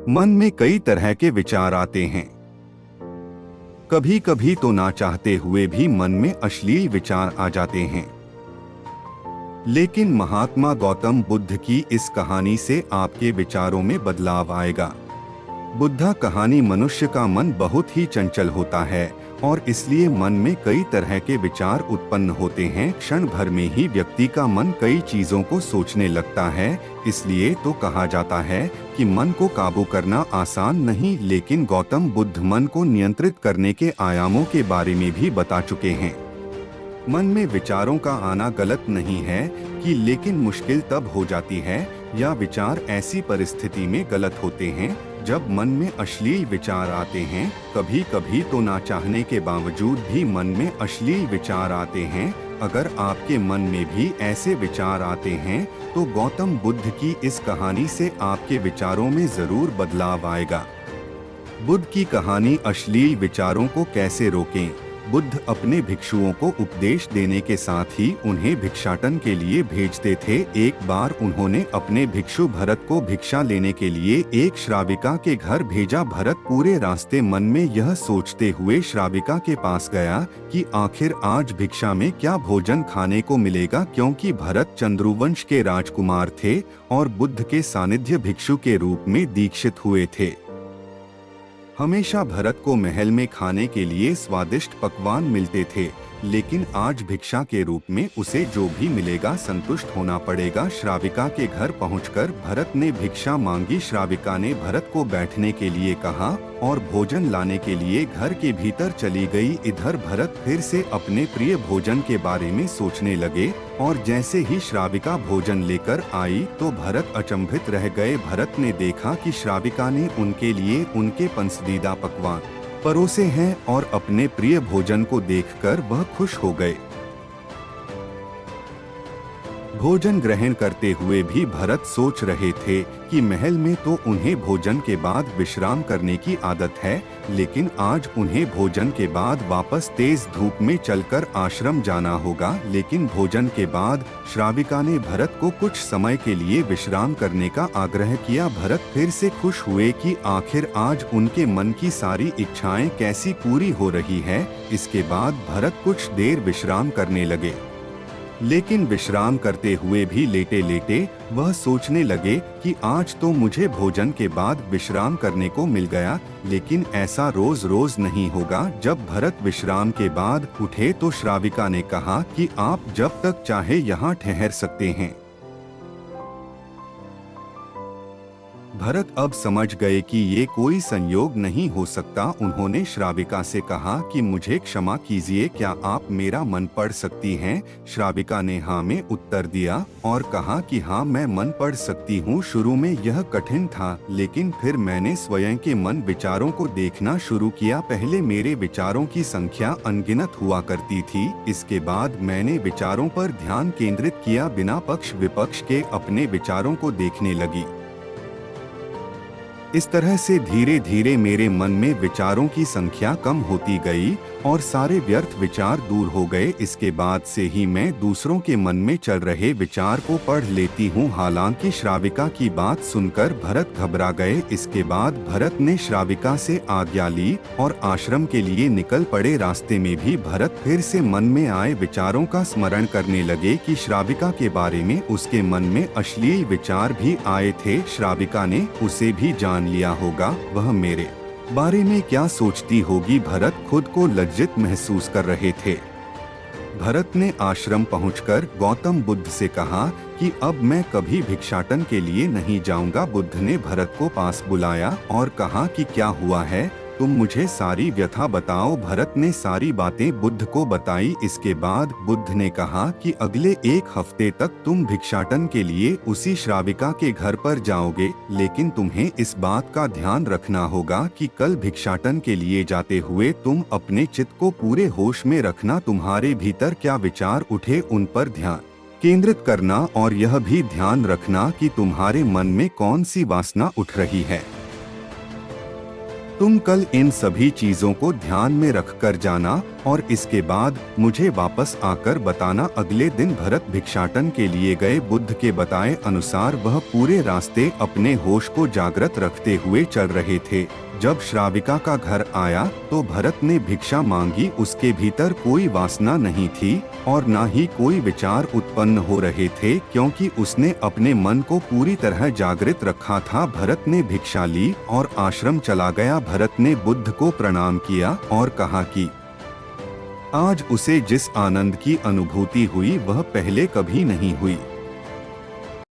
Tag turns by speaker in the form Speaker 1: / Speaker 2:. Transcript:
Speaker 1: मन में कई तरह के विचार आते हैं। कभी कभी तो ना चाहते हुए भी मन में अश्लील विचार आ जाते हैं। लेकिन महात्मा गौतम बुद्ध की इस कहानी से आपके विचारों में बदलाव आएगा। बुद्धा कहानी मनुष्य का मन बहुत ही चंचल होता है और इसलिए मन में कई तरह के विचार उत्पन्न होते हैं। क्षण भर में ही व्यक्ति का मन कई चीजों को सोचने लगता है। इसलिए तो कहा जाता है कि मन को काबू करना आसान नहीं, लेकिन गौतम बुद्ध मन को नियंत्रित करने के आयामों के बारे में भी बता चुके हैं। मन में विचारों का आना गलत नहीं है कि, लेकिन मुश्किल तब हो जाती है या विचार ऐसी परिस्थिति में गलत होते हैं जब मन में अश्लील विचार आते हैं। कभी कभी तो ना चाहने के बावजूद भी मन में अश्लील विचार आते हैं। अगर आपके मन में भी ऐसे विचार आते हैं तो गौतम बुद्ध की इस कहानी से आपके विचारों में जरूर बदलाव आएगा। बुद्ध की कहानी अश्लील विचारों को कैसे रोकें। बुद्ध अपने भिक्षुओं को उपदेश देने के साथ ही उन्हें भिक्षाटन के लिए भेजते थे। एक बार उन्होंने अपने भिक्षु भरत को भिक्षा लेने के लिए एक श्राविका के घर भेजा। भरत पूरे रास्ते मन में यह सोचते हुए श्राविका के पास गया कि आखिर आज भिक्षा में क्या भोजन खाने को मिलेगा, क्योंकि भरत चंद्रुवंश के राजकुमार थे और बुद्ध के सानिध्य भिक्षु के रूप में दीक्षित हुए थे। हमेशा भरत को महल में खाने के लिए स्वादिष्ट पकवान मिलते थे, लेकिन आज भिक्षा के रूप में उसे जो भी मिलेगा संतुष्ट होना पड़ेगा। श्राविका के घर पहुंचकर भरत ने भिक्षा मांगी। श्राविका ने भरत को बैठने के लिए कहा और भोजन लाने के लिए घर के भीतर चली गई। इधर भरत फिर से अपने प्रिय भोजन के बारे में सोचने लगे और जैसे ही श्राविका भोजन लेकर आई तो भरत अचंभित रह गए। भरत ने देखा कि श्राविका ने उनके लिए उनके पसंदीदा पकवान परोसे हैं और अपने प्रिय भोजन को देखकर वह खुश हो गए। भोजन ग्रहण करते हुए भी भरत सोच रहे थे कि महल में तो उन्हें भोजन के बाद विश्राम करने की आदत है, लेकिन आज उन्हें भोजन के बाद वापस तेज धूप में चलकर आश्रम जाना होगा। लेकिन भोजन के बाद श्राविका ने भरत को कुछ समय के लिए विश्राम करने का आग्रह किया। भरत फिर से खुश हुए कि आखिर आज उनके मन की सारी इच्छाएं कैसी पूरी हो रही है। इसके बाद भरत कुछ देर विश्राम करने लगे, लेकिन विश्राम करते हुए भी लेटे लेटे वह सोचने लगे कि आज तो मुझे भोजन के बाद विश्राम करने को मिल गया, लेकिन ऐसा रोज रोज नहीं होगा। जब भरत विश्राम के बाद उठे तो श्राविका ने कहा कि आप जब तक चाहे यहाँ ठहर सकते हैं। भरत अब समझ गए कि ये कोई संयोग नहीं हो सकता। उन्होंने श्राविका से कहा कि मुझे क्षमा कीजिए, क्या आप मेरा मन पढ़ सकती हैं? श्राविका ने हाँ में उत्तर दिया और कहा कि हाँ, मैं मन पढ़ सकती हूँ। शुरू में यह कठिन था, लेकिन फिर मैंने स्वयं के मन विचारों को देखना शुरू किया। पहले मेरे विचारों की संख्या अनगिनत हुआ करती थी। इसके बाद मैंने विचारों पर ध्यान केंद्रित किया, बिना पक्ष विपक्ष के अपने विचारों को देखने लगी। इस तरह से धीरे धीरे मेरे मन में विचारों की संख्या कम होती गई और सारे व्यर्थ विचार दूर हो गए। इसके बाद से ही मैं दूसरों के मन में चल रहे विचार को पढ़ लेती हूँ। हालांकि श्राविका की बात सुनकर भरत घबरा गए। इसके बाद भरत ने श्राविका से आज्ञा ली और आश्रम के लिए निकल पड़े। रास्ते में भी भरत फिर से मन में आए विचारों का स्मरण करने लगे कि श्राविका के बारे में उसके मन में अश्लील विचार भी आए थे। श्राविका ने उसे भी जान लिया होगा, वह मेरे बारे में क्या सोचती होगी। भरत खुद को लज्जित महसूस कर रहे थे। भरत ने आश्रम पहुंचकर गौतम बुद्ध से कहा कि अब मैं कभी भिक्षाटन के लिए नहीं जाऊंगा। बुद्ध ने भरत को पास बुलाया और कहा कि क्या हुआ है, तुम मुझे सारी व्यथा बताओ। भरत ने सारी बातें बुद्ध को बताई। इसके बाद बुद्ध ने कहा कि अगले एक हफ्ते तक तुम भिक्षाटन के लिए उसी श्राविका के घर पर जाओगे, लेकिन तुम्हें इस बात का ध्यान रखना होगा कि कल भिक्षाटन के लिए जाते हुए तुम अपने चित्त को पूरे होश में रखना। तुम्हारे भीतर क्या विचार उठे उन पर ध्यान केंद्रित करना और यह भी ध्यान रखना कि तुम्हारे मन में कौन सी वासना उठ रही है। तुम कल इन सभी चीजों को ध्यान में रखकर जाना और इसके बाद मुझे वापस आकर बताना। अगले दिन भरत भिक्षाटन के लिए गए। बुद्ध के बताए अनुसार वह पूरे रास्ते अपने होश को जागृत रखते हुए चल रहे थे। जब श्राविका का घर आया तो भरत ने भिक्षा मांगी। उसके भीतर कोई वासना नहीं थी और न ही कोई विचार उत्पन्न हो रहे थे, क्योंकि उसने अपने मन को पूरी तरह जागृत रखा था। भरत ने भिक्षा ली और आश्रम चला गया। भरत ने बुद्ध को प्रणाम किया और कहा कि आज उसे जिस आनंद की अनुभूति हुई वह पहले कभी नहीं हुई।